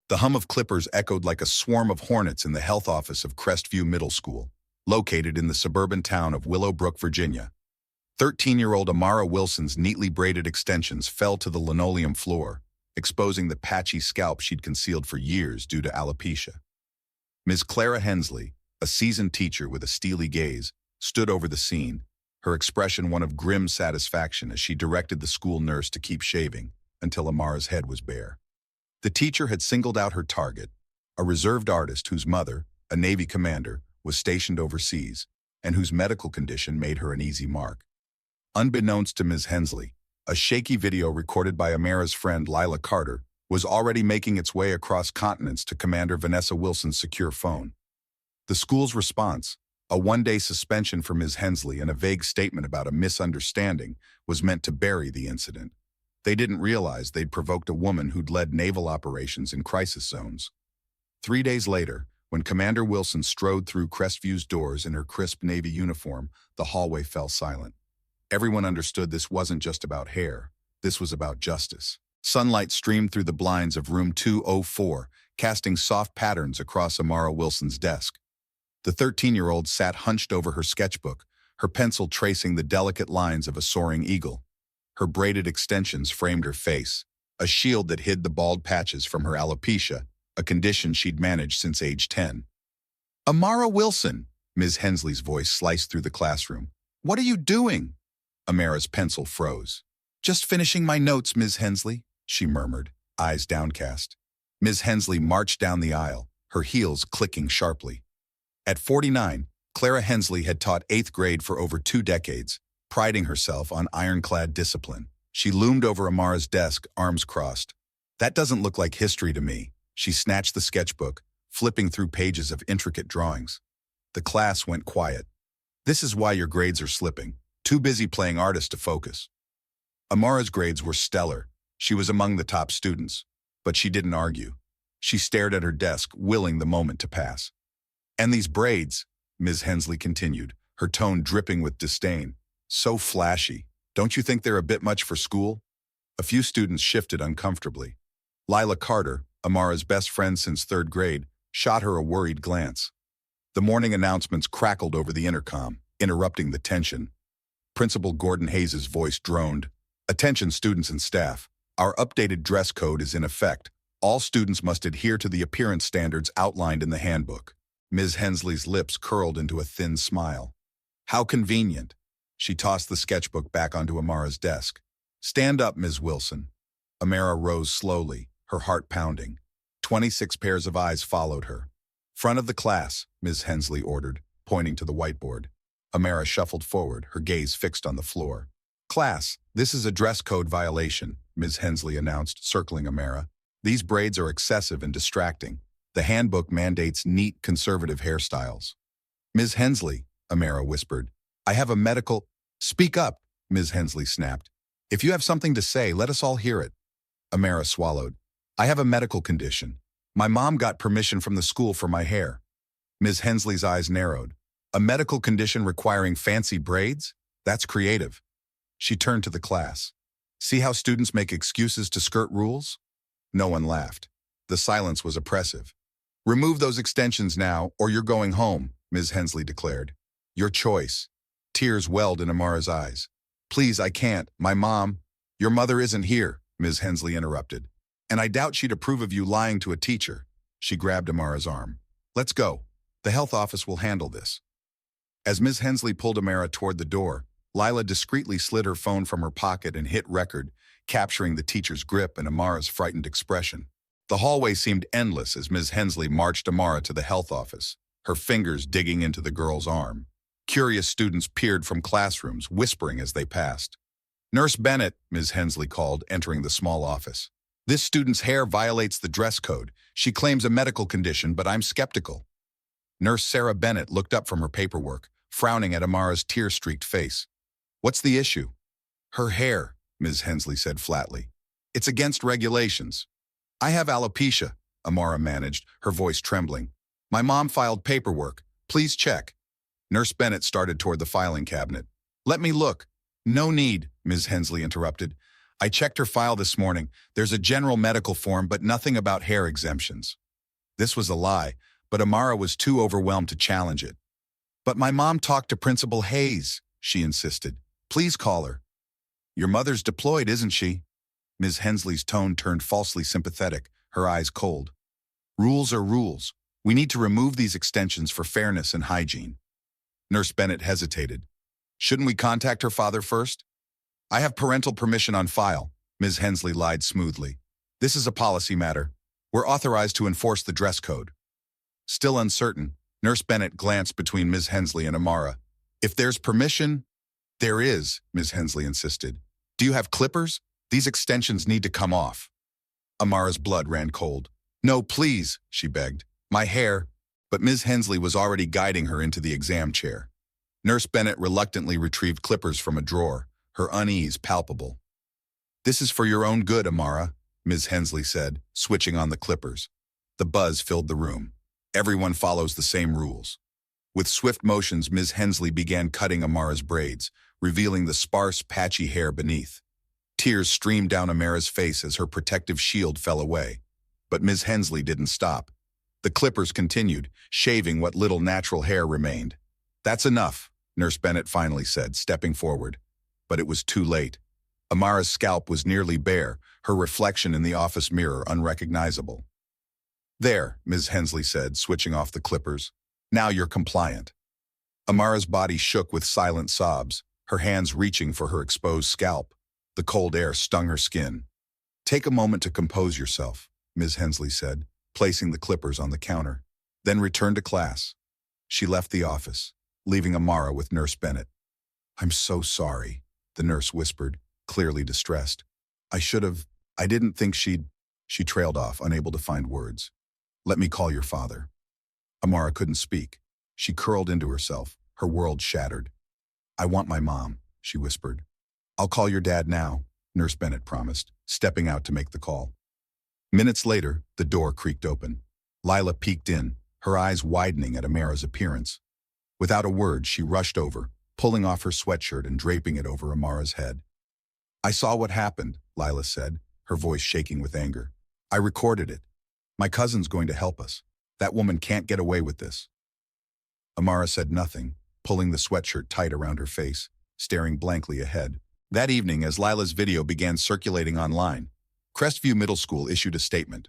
The hum of clippers echoed like a swarm of hornets in the health office of Crestview Middle School, located in the suburban town of Willowbrook, Virginia. 13-year-old Amara Wilson's neatly braided extensions fell to the linoleum floor, exposing the patchy scalp she'd concealed for years due to alopecia. Ms. Clara Hensley, a seasoned teacher with a steely gaze, stood over the scene, her expression one of grim satisfaction as she directed the school nurse to keep shaving until Amara's head was bare. The teacher had singled out her target, a reserved artist whose mother, a Navy commander, was stationed overseas, and whose medical condition made her an easy mark. Unbeknownst to Ms. Hensley, a shaky video recorded by Amara's friend Lila Carter was already making its way across continents to Commander Vanessa Wilson's secure phone. The school's response, a one-day suspension for Ms. Hensley and a vague statement about a misunderstanding, was meant to bury the incident. They didn't realize they'd provoked a woman who'd led naval operations in crisis zones. 3 days later, when Commander Wilson strode through Crestview's doors in her crisp Navy uniform, the hallway fell silent. Everyone understood this wasn't just about hair. This was about justice. Sunlight streamed through the blinds of room 204, casting soft patterns across Amara Wilson's desk. The 13-year-old sat hunched over her sketchbook, her pencil tracing the delicate lines of a soaring eagle. Her braided extensions framed her face, a shield that hid the bald patches from her alopecia, a condition she'd managed since age 10. "Amara Wilson," Ms. Hensley's voice sliced through the classroom. "What are you doing?" Amara's pencil froze. "Just finishing my notes, Ms. Hensley," she murmured, eyes downcast. Ms. Hensley marched down the aisle, her heels clicking sharply. At 49, Clara Hensley had taught 8th grade for over 2 decades, priding herself on ironclad discipline. She loomed over Amara's desk, arms crossed. "That doesn't look like history to me." She snatched the sketchbook, flipping through pages of intricate drawings. The class went quiet. "This is why your grades are slipping. Too busy playing artist to focus." Amara's grades were stellar. She was among the top students. But she didn't argue. She stared at her desk, willing the moment to pass. "And these braids," Ms. Hensley continued, her tone dripping with disdain. "So flashy. Don't you think they're a bit much for school?" A few students shifted uncomfortably. Lila Carter, Amara's best friend since 3rd grade, shot her a worried glance. The morning announcements crackled over the intercom, interrupting the tension. Principal Gordon Hayes' voice droned. "Attention students and staff. Our updated dress code is in effect. All students must adhere to the appearance standards outlined in the handbook." Ms. Hensley's lips curled into a thin smile. "How convenient." She tossed the sketchbook back onto Amara's desk. "Stand up, Ms. Wilson." Amara rose slowly, her heart pounding. 26 pairs of eyes followed her. "Front of the class," Ms. Hensley ordered, pointing to the whiteboard. Amara shuffled forward, her gaze fixed on the floor. "Class, this is a dress code violation," Ms. Hensley announced, circling Amara. "These braids are excessive and distracting. The handbook mandates neat, conservative hairstyles." "Ms. Hensley," Amara whispered, "I have a medical—" "Speak up," Ms. Hensley snapped. "If you have something to say, let us all hear it." Amara swallowed. "I have a medical condition. My mom got permission from the school for my hair." Ms. Hensley's eyes narrowed. "A medical condition requiring fancy braids? That's creative." She turned to the class. "See how students make excuses to skirt rules?" No one laughed. The silence was oppressive. "Remove those extensions now, or you're going home," Ms. Hensley declared. "Your choice." Tears welled in Amara's eyes. "Please, I can't. My mom—" "Your mother isn't here," Ms. Hensley interrupted. "And I doubt she'd approve of you lying to a teacher." She grabbed Amara's arm. "Let's go. The health office will handle this." As Ms. Hensley pulled Amara toward the door, Lila discreetly slid her phone from her pocket and hit record, capturing the teacher's grip and Amara's frightened expression. The hallway seemed endless as Ms. Hensley marched Amara to the health office, her fingers digging into the girl's arm. Curious students peered from classrooms, whispering as they passed. "Nurse Bennett," Ms. Hensley called, entering the small office. "This student's hair violates the dress code. She claims a medical condition, but I'm skeptical." Nurse Sarah Bennett looked up from her paperwork, frowning at Amara's tear-streaked face. "What's the issue?" "Her hair," Ms. Hensley said flatly. "It's against regulations." "I have alopecia," Amara managed, her voice trembling. "My mom filed paperwork. Please check." Nurse Bennett started toward the filing cabinet. "Let me look." "No need," Ms. Hensley interrupted. I checked her file this morning. There's a general medical form, but nothing about hair exemptions. This was a lie, but Amara was too overwhelmed to challenge it. But my mom talked to Principal Hayes, she insisted. Please call her. Your mother's deployed, isn't she? Ms. Hensley's tone turned falsely sympathetic, her eyes cold. Rules are rules. We need to remove these extensions for fairness and hygiene. Nurse Bennett hesitated. Shouldn't we contact her father first? I have parental permission on file, Ms. Hensley lied smoothly. This is a policy matter. We're authorized to enforce the dress code. Still uncertain, Nurse Bennett glanced between Ms. Hensley and Amara. If there's permission, there is, Ms. Hensley insisted. Do you have clippers? These extensions need to come off. Amara's blood ran cold. No, please, she begged. My hair. But Ms. Hensley was already guiding her into the exam chair. Nurse Bennett reluctantly retrieved clippers from a drawer, her unease palpable. This is for your own good, Amara, Ms. Hensley said, switching on the clippers. The buzz filled the room. Everyone follows the same rules. With swift motions, Ms. Hensley began cutting Amara's braids, revealing the sparse, patchy hair beneath. Tears streamed down Amara's face as her protective shield fell away. But Ms. Hensley didn't stop. The clippers continued, shaving what little natural hair remained. That's enough, Nurse Bennett finally said, stepping forward. But it was too late. Amara's scalp was nearly bare, her reflection in the office mirror unrecognizable. There, Ms. Hensley said, switching off the clippers. Now you're compliant. Amara's body shook with silent sobs, her hands reaching for her exposed scalp. The cold air stung her skin. Take a moment to compose yourself, Ms. Hensley said, placing the clippers on the counter. Then return to class. She left the office, leaving Amara with Nurse Bennett. I'm so sorry, the nurse whispered, clearly distressed. I didn't think She trailed off, unable to find words. Let me call your father. Amara couldn't speak. She curled into herself, her world shattered. I want my mom, she whispered. I'll call your dad now, Nurse Bennett promised, stepping out to make the call. Minutes later, the door creaked open. Lila peeked in, her eyes widening at Amara's appearance. Without a word, she rushed over, pulling off her sweatshirt and draping it over Amara's head. I saw what happened, Lila said, her voice shaking with anger. I recorded it. My cousin's going to help us. That woman can't get away with this. Amara said nothing, pulling the sweatshirt tight around her face, staring blankly ahead. That evening, as Lila's video began circulating online, Crestview Middle School issued a statement.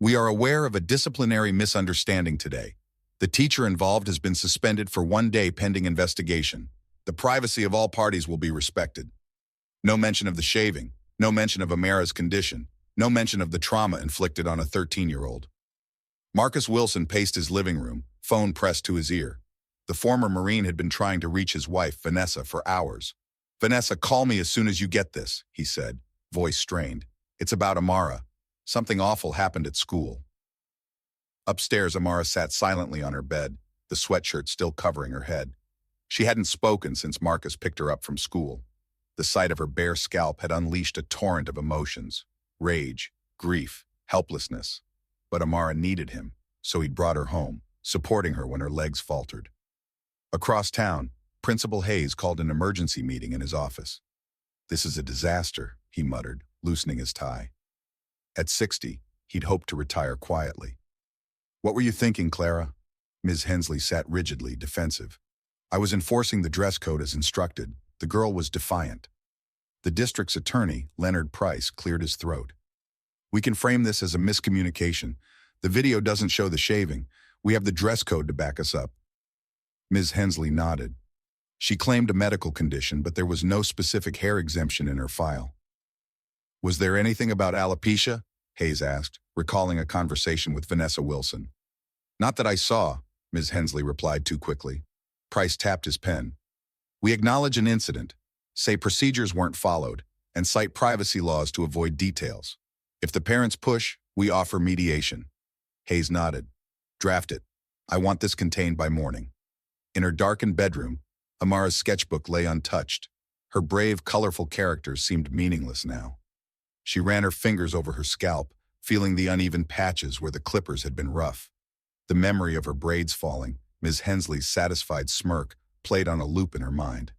We are aware of a disciplinary misunderstanding today. The teacher involved has been suspended for 1 day pending investigation. The privacy of all parties will be respected. No mention of the shaving, no mention of Amara's condition, no mention of the trauma inflicted on a 13-year-old. Marcus Wilson paced his living room, phone pressed to his ear. The former Marine had been trying to reach his wife, Vanessa, for hours. Vanessa, call me as soon as you get this, he said, voice strained. It's about Amara. Something awful happened at school. Upstairs, Amara sat silently on her bed, the sweatshirt still covering her head. She hadn't spoken since Marcus picked her up from school. The sight of her bare scalp had unleashed a torrent of emotions. Rage, grief, helplessness. But Amara needed him, so he'd brought her home, supporting her when her legs faltered. Across town, Principal Hayes called an emergency meeting in his office. This is a disaster, he muttered, loosening his tie. At 60, he'd hoped to retire quietly. What were you thinking, Clara? Ms. Hensley sat rigidly, defensive. I was enforcing the dress code as instructed. The girl was defiant. The district's attorney, Leonard Price, cleared his throat. We can frame this as a miscommunication. The video doesn't show the shaving. We have the dress code to back us up. Ms. Hensley nodded. She claimed a medical condition, but there was no specific hair exemption in her file. Was there anything about alopecia? Hayes asked, recalling a conversation with Vanessa Wilson. Not that I saw, Ms. Hensley replied too quickly. Price tapped his pen. We acknowledge an incident, say procedures weren't followed, and cite privacy laws to avoid details. If the parents push, we offer mediation. Hayes nodded. Draft it. I want this contained by morning. In her darkened bedroom, Amara's sketchbook lay untouched. Her brave, colorful characters seemed meaningless now. She ran her fingers over her scalp, feeling the uneven patches where the clippers had been rough. The memory of her braids falling, Ms. Hensley's satisfied smirk, played on a loop in her mind.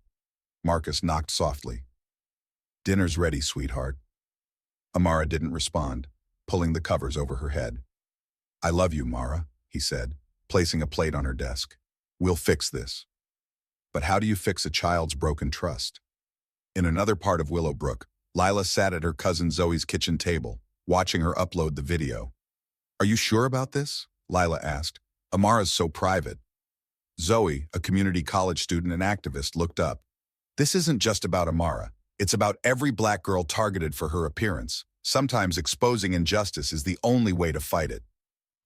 Marcus knocked softly. Dinner's ready, sweetheart. Amara didn't respond, pulling the covers over her head. I love you, Mara, he said, placing a plate on her desk. We'll fix this. But how do you fix a child's broken trust? In another part of Willowbrook, Lila sat at her cousin Zoe's kitchen table, watching her upload the video. Are you sure about this? Lila asked. Amara's so private. Zoe, a community college student and activist, looked up. This isn't just about Amara. It's about every black girl targeted for her appearance. Sometimes exposing injustice is the only way to fight it.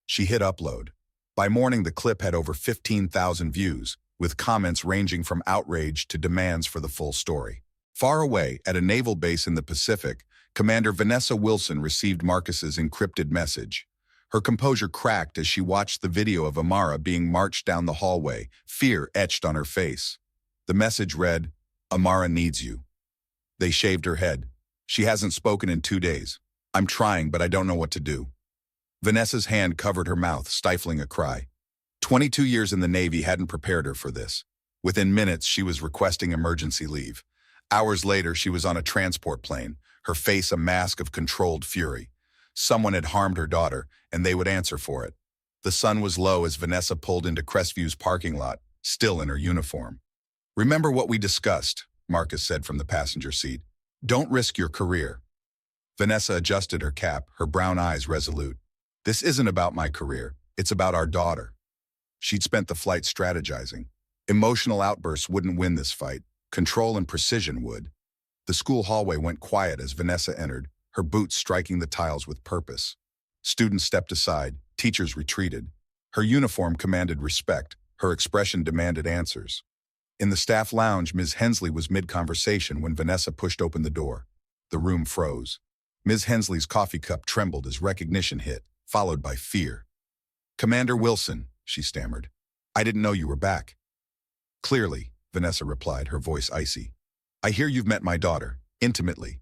She hit upload. By morning, the clip had over 15,000 views, with comments ranging from outrage to demands for the full story. Far away, at a naval base in the Pacific, Commander Vanessa Wilson received Marcus's encrypted message. Her composure cracked as she watched the video of Amara being marched down the hallway, fear etched on her face. The message read, Amara needs you. They shaved her head. She hasn't spoken in 2 days. I'm trying, but I don't know what to do. Vanessa's hand covered her mouth, stifling a cry. 22 years in the Navy hadn't prepared her for this. Within minutes, she was requesting emergency leave. Hours later, she was on a transport plane, her face a mask of controlled fury. Someone had harmed her daughter, and they would answer for it. The sun was low as Vanessa pulled into Crestview's parking lot, still in her uniform. Remember what we discussed, Marcus said from the passenger seat. Don't risk your career. Vanessa adjusted her cap, her brown eyes resolute. This isn't about my career. It's about our daughter. She'd spent the flight strategizing. Emotional outbursts wouldn't win this fight. Control and precision would. The school hallway went quiet as Vanessa entered, her boots striking the tiles with purpose. Students stepped aside, teachers retreated. Her uniform commanded respect, her expression demanded answers. In the staff lounge, Ms. Hensley was mid-conversation when Vanessa pushed open the door. The room froze. Ms. Hensley's coffee cup trembled as recognition hit, followed by fear. Commander Wilson, she stammered. I didn't know you were back. Clearly, Vanessa replied, her voice icy. I hear you've met my daughter, intimately.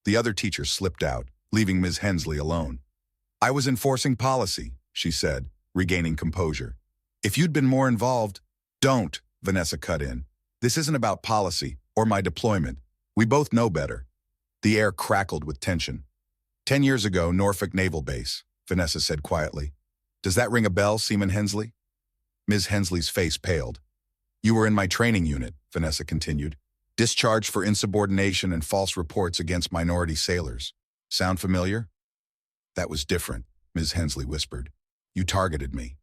The other teacher slipped out, leaving Ms. Hensley alone. I was enforcing policy, she said, regaining composure. If you'd been more involved, don't, Vanessa cut in. This isn't about policy or my deployment. We both know better. The air crackled with tension. 10 years ago, Norfolk Naval Base, Vanessa said quietly. Does that ring a bell, Seaman Hensley? Ms. Hensley's face paled. You were in my training unit, Vanessa continued. Discharged for insubordination and false reports against minority sailors. Sound familiar? That was different, Ms. Hensley whispered. You targeted me.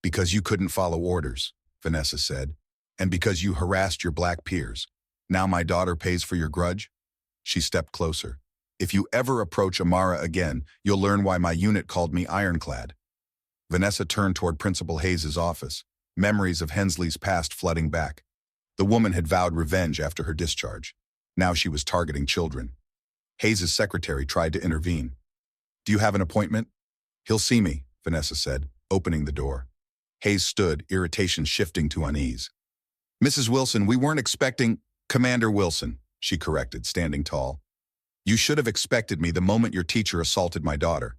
Because you couldn't follow orders, Vanessa said, and because you harassed your black peers. Now my daughter pays for your grudge? She stepped closer. If you ever approach Amara again, you'll learn why my unit called me ironclad. Vanessa turned toward Principal Hayes' office, memories of Hensley's past flooding back. The woman had vowed revenge after her discharge. Now she was targeting children. Hayes' secretary tried to intervene. Do you have an appointment? He'll see me, Vanessa said, opening the door. Hayes stood, irritation shifting to unease. Mrs. Wilson, we weren't expecting— Commander Wilson, she corrected, standing tall. You should have expected me the moment your teacher assaulted my daughter.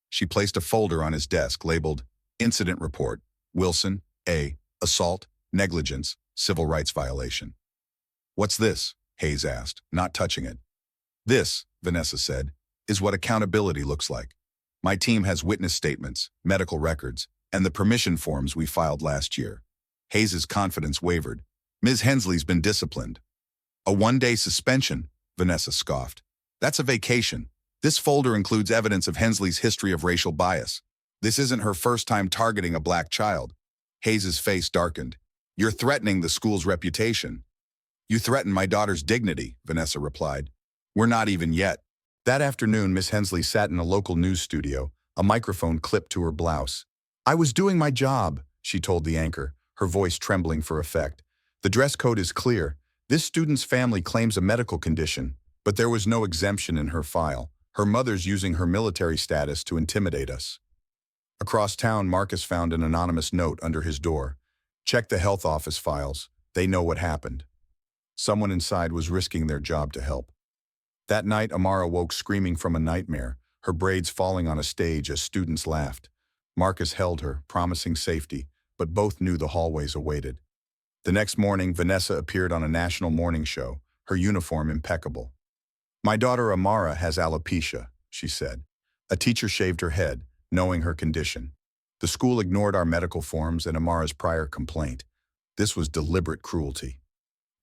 She placed a folder on his desk labeled Incident Report, Wilson, A, Assault, Negligence, Civil Rights Violation. What's this? Hayes asked, not touching it. This, Vanessa said, is what accountability looks like. My team has witness statements, medical records, and the permission forms we filed last year. Hayes' confidence wavered. Ms. Hensley's been disciplined. A one-day suspension, Vanessa scoffed. That's a vacation. This folder includes evidence of Hensley's history of racial bias. This isn't her first time targeting a black child. Hayes' face darkened. You're threatening the school's reputation. You threaten my daughter's dignity, Vanessa replied. We're not even yet. That afternoon, Miss Hensley sat in a local news studio, a microphone clipped to her blouse. I was doing my job, she told the anchor, her voice trembling for effect. The dress code is clear. This student's family claims a medical condition, but there was no exemption in her file. Her mother's using her military status to intimidate us. Across town, Marcus found an anonymous note under his door. Check the health office files. They know what happened. Someone inside was risking their job to help. That night, Amara woke screaming from a nightmare, her braids falling on a stage as students laughed. Marcus held her, promising safety, but both knew the hallways awaited. The next morning, Vanessa appeared on a national morning show, her uniform impeccable. My daughter Amara has alopecia, she said. A teacher shaved her head, knowing her condition. The school ignored our medical forms and Amara's prior complaint. This was deliberate cruelty.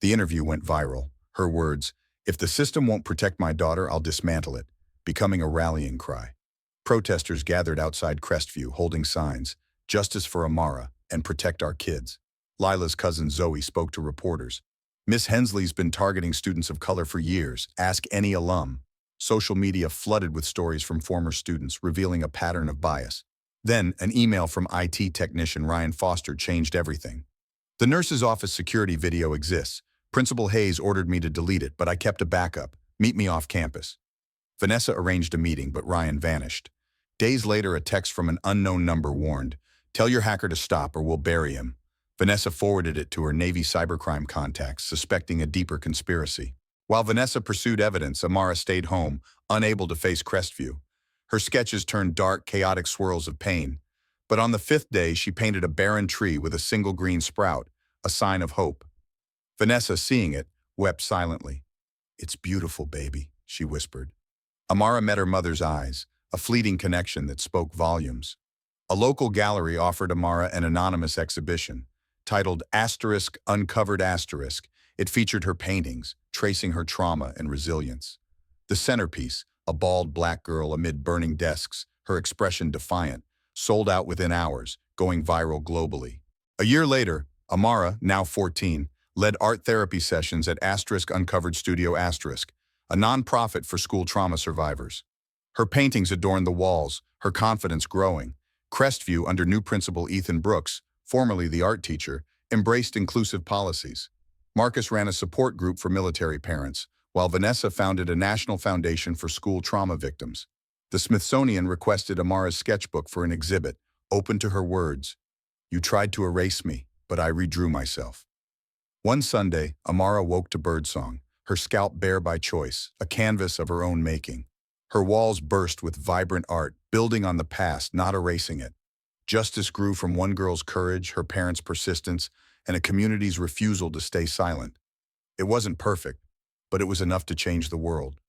The interview went viral. Her words, "If the system won't protect my daughter, I'll dismantle it," becoming a rallying cry. Protesters gathered outside Crestview holding signs, "Justice for Amara," and "Protect our kids." Lila's cousin Zoe spoke to reporters. "Miss Hensley's been targeting students of color for years. Ask any alum." Social media flooded with stories from former students revealing a pattern of bias. Then, an email from IT technician Ryan Foster changed everything. "The nurse's office security video exists. Principal Hayes ordered me to delete it, but I kept a backup. Meet me off campus." Vanessa arranged a meeting, but Ryan vanished. Days later, a text from an unknown number warned, "Tell your hacker to stop or we'll bury him." Vanessa forwarded it to her Navy cybercrime contacts, suspecting a deeper conspiracy. While Vanessa pursued evidence, Amara stayed home, unable to face Crestview. Her sketches turned dark, chaotic swirls of pain. But on the fifth day, she painted a barren tree with a single green sprout, a sign of hope. Vanessa, seeing it, wept silently. "It's beautiful, baby," she whispered. Amara met her mother's eyes, a fleeting connection that spoke volumes. A local gallery offered Amara an anonymous exhibition. Titled Uncovered Asterisk, it featured her paintings, tracing her trauma and resilience. The centerpiece, a bald black girl amid burning desks, her expression defiant, sold out within hours, going viral globally. A year later, Amara, now 14, led art therapy sessions at Uncovered Studio a nonprofit for school trauma survivors. Her paintings adorned the walls, her confidence growing. Crestview, under new principal Ethan Brooks, formerly the art teacher, embraced inclusive policies. Marcus ran a support group for military parents, while Vanessa founded a national foundation for school trauma victims. The Smithsonian requested Amara's sketchbook for an exhibit, open to her words, "You tried to erase me, but I redrew myself." One Sunday, Amara woke to birdsong, her scalp bare by choice, a canvas of her own making. Her walls burst with vibrant art, building on the past, not erasing it. Justice grew from one girl's courage, her parents' persistence, and a community's refusal to stay silent. It wasn't perfect, but it was enough to change the world.